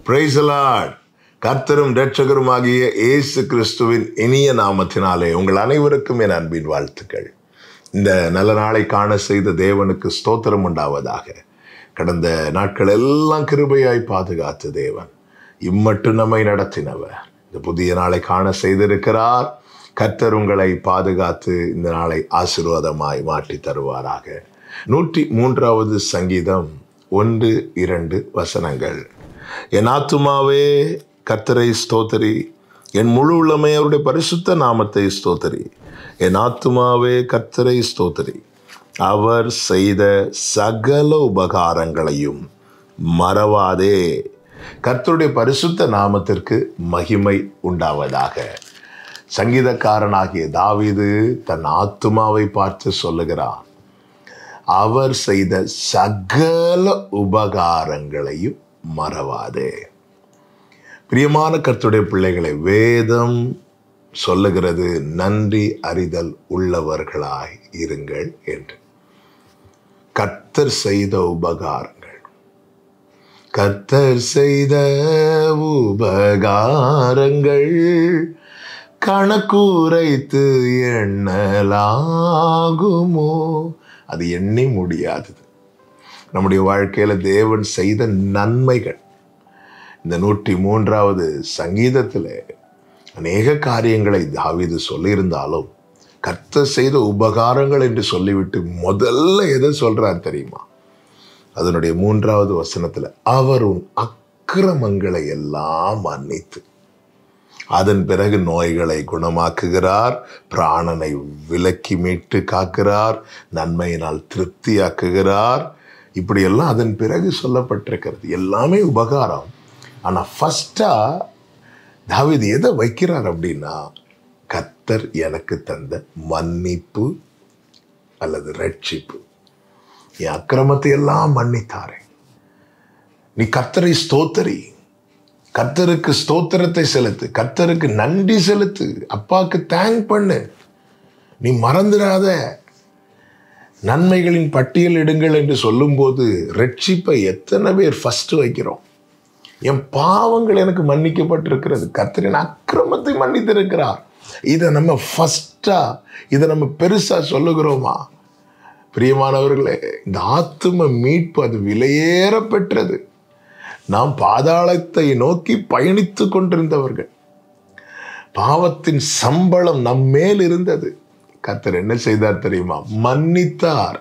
Praise the Lord. கர்த்தரும் இரட்சகருமாகிய இயேசு கிறிஸ்துவின் இனிய நாமத்தினாலே உங்கள் அனைவருக்கும் என் அன்பின் வாழ்த்துக்கள். இந்த நல்ல நாளை காண செய்த தேவனுக்கு ஸ்தோத்திரம் உண்டாவதாக. கடந்த நாட்கள் எல்லாம் கிருபையாய் பாதுகாத்த தேவன் இம்மட்டும் நம்மை நடத்தினவர் இந்த புதிய நாளை காண செய்திருக்கிறார். கர்த்தர் உங்களை பாதுகாத்து இந்த நாளை ஆசீர்வாதமாய் மாற்றி தருவாராக. 103வது சங்கீதம் 1-2 வசனங்கள். என் ஆத்துமாவே கர்த்தரை ஸ்தோத்திரி, என் முழு உள்ளமே அவருடைய பரிசுத்த நாமத்தை ஸ்தோத்திரி. என் ஆத்துமாவே கர்த்தரை ஸ்தோத்திரி, அவர் செய்த சகல உபகாரங்களையும் மறவாதே. கர்த்தருடைய பரிசுத்த நாமத்திற்கு மகிமை உண்டாவதாக. சங்கீதக்காரனாகிய தாவீது தன் ஆத்துமாவை பார்த்து சொல்லுகிறார், அவர் செய்த சகல உபகாரங்களையும் மறவாதே. பிரியமான கர்த்தருடைய பிள்ளைகளை, வேதம் சொல்லுகிறது நன்றி அறிதல் உள்ளவர்களாய் இருங்கள் என்று. கர்த்தர் செய்த உபகாரங்கள், கர்த்தர் செய்த உபகாரங்கள் கணக்குரைத்து எண்ணலாகுமோ? அது எண்ணி முடியாதது. நம்முடைய வாழ்க்கையில தேவன் செய்த நன்மைகள் இந்த 103வது சங்கீதத்தில் அநேக காரியங்களை தாவீது சொல்லியிருந்தாலும் கர்த்தர் செய்த உபகாரங்கள் என்று சொல்லிவிட்டு முதல்ல எதை சொல்றார் தெரியுமா? அதனுடைய 3வது வசனத்துல, அவர் உன் அக்கிரமங்களை எல்லாம் மன்னித்து அதன் பிறகு நோய்களை குணமாக்குகிறார், பிராணனை விலக்கி மீட்டு காக்கிறார், நன்மையினால் திருப்தியாக்குகிறார். இப்படியெல்லாம் அதன் பிறகு சொல்லப்பட்டிருக்கிறது. எல்லாமே உபகாரம். ஆனால் ஃபர்ஸ்டா தாவீது எதை வைக்கிறார் அப்படின்னா, கர்த்தர் எனக்கு தந்த மன்னிப்பு அல்லது ரட்சிப்பு. என் அக்கிரமத்தை எல்லாம் மன்னித்தாரே. நீ கர்த்தரை ஸ்தோத்திரி, கர்த்தருக்கு ஸ்தோத்திரத்தை செலுத்து, கர்த்தருக்கு நன்றி செலுத்து, அப்பாவுக்கு தேங்க் பண்ணு. நீ மறந்துடாத. நன்மைகளின் பட்டியல் இடுங்கள் என்று சொல்லும்போது ரட்சிப்பை எத்தனை பேர் ஃபர்ஸ்ட் வைக்கிறோம்? என் பாவங்கள் எனக்கு மன்னிக்கப்பட்டிருக்கிறது, கர்த்தரின் அக்கிரமத்தை மன்னித்திருக்கிறார். இதை நம்ம ஃபர்ஸ்டா, இதை நம்ம பெருசா சொல்லுகிறோமா? பிரியமானவர்களே, இந்த ஆத்தும மீட்பு அது விலையேற பெற்றது. நாம் பாதாளத்தை நோக்கி பயணித்து கொண்டிருந்தவர்கள். பாவத்தின் சம்பளம் நம் மேல் இருந்தது. கர்த்தர் என்ன செய்தார் தெரியுமா? மன்னித்தார்.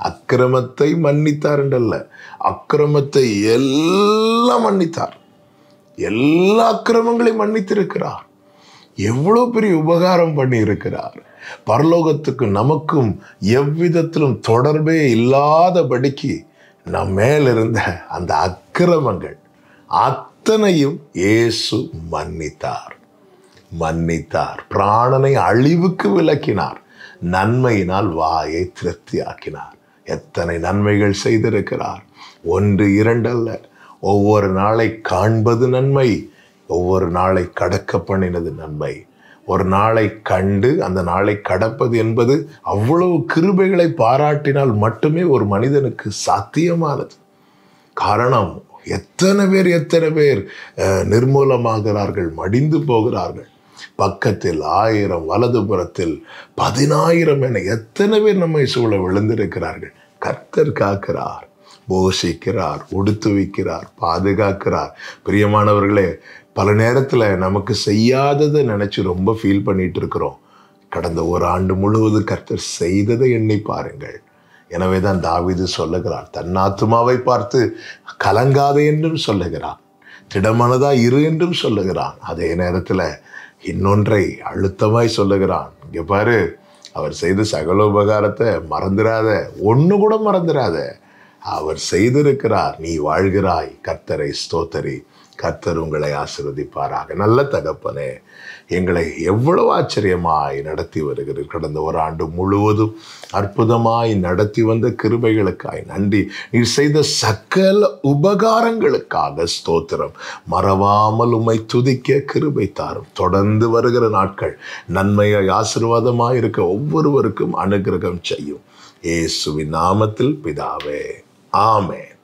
அக்கிரமத்தை மன்னித்தார் என்றல்ல, அக்கிரமத்தை எல்லாம் மன்னித்தார். எல்லா அக்கிரமங்களையும் மன்னித்திருக்கிறார். எவ்வளவு பெரிய உபகாரம் பண்ணி இருக்கிறார். பரலோகத்துக்கு நமக்கும் எவ்விதத்திலும் தொடர்பே இல்லாதபடிக்கு நம் மேல் இருந்த அந்த அக்கிரமங்கள் அத்தனையும் இயேசு மன்னித்தார். பிராணனை அழிவுக்கு விலக்கினார், நன்மையினால் வாயை திருப்தியாக்கினார். எத்தனை நன்மைகள் செய்திருக்கிறார். 1-2 அல்ல, ஒவ்வொரு நாளை காண்பது நன்மை, ஒவ்வொரு நாளை கடக்க பண்ணினது நன்மை. ஒரு நாளை கண்டு அந்த நாளை கடப்பது என்பது அவ்வளவு கிருபைகளை பாராட்டினால் மட்டுமே ஒரு மனிதனுக்கு சாத்தியமானது. காரணம், எத்தனை பேர் நிர்மூலமாகிறார்கள், மடிந்து போகிறார்கள். பக்கத்தில் 1000, வலதுபுறத்தில் 10,000 என எத்தனை பேர் நம்மை சூழ விழுந்திருக்கிறார்கள். கர்த்தர் காக்கிறார், போஷிக்கிறார், உடுத்துவிக்கிறார், பாதுகாக்கிறார். பிரியமானவர்களே, பல நேரத்தில் நமக்கு செய்யாததை நினைச்சு ரொம்ப ஃபீல் பண்ணிட்டு இருக்கிறோம். கடந்த ஒரு ஆண்டு முழுவதும் கர்த்தர் செய்ததை எண்ணி பாருங்கள். எனவே தான் தாவீது சொல்லுகிறார், தன் ஆத்துமாவை பார்த்து கலங்காதே என்றும் சொல்லுகிறான், திடமனதா இரு என்றும் சொல்லுகிறான். அதே நேரத்தில் இன்னொன்றை அழுத்தமாய் சொல்லுகிறான். இங்க பாரு, அவர் செய்த சகல உபகாரத்தை மறந்துடாத, ஒன்று கூட மறந்துடாத. அவர் செய்திருக்கிறார், நீ வாழ்கிறாய். கர்த்தரை ஸ்தோத்திரி. கர்த்தர் உங்களை ஆசீர்வதிப்பாராக. நல்ல தகப்பனே, எங்களை எவ்வளவு ஆச்சரியமாய் நடத்தி வருகிறீர். கடந்த ஒரு ஆண்டு முழுவதும் அற்புதமாய் நடத்தி வந்த கிருபைகளுக்காய் நன்றி. நீர் செய்த சகல உபகாரங்களுக்காக ஸ்தோத்திரம். மறவாமல் உம்மை துதிக்க கிருபை தாரும். தொடர்ந்து வருகிற நாட்கள் நன்மையாய் ஆசீர்வாதமாய் இருக்க ஒவ்வொருவருக்கும் அனுகிரகம் செய்யும். இயேசுவின் நாமத்தில் பிதாவே, ஆமென்.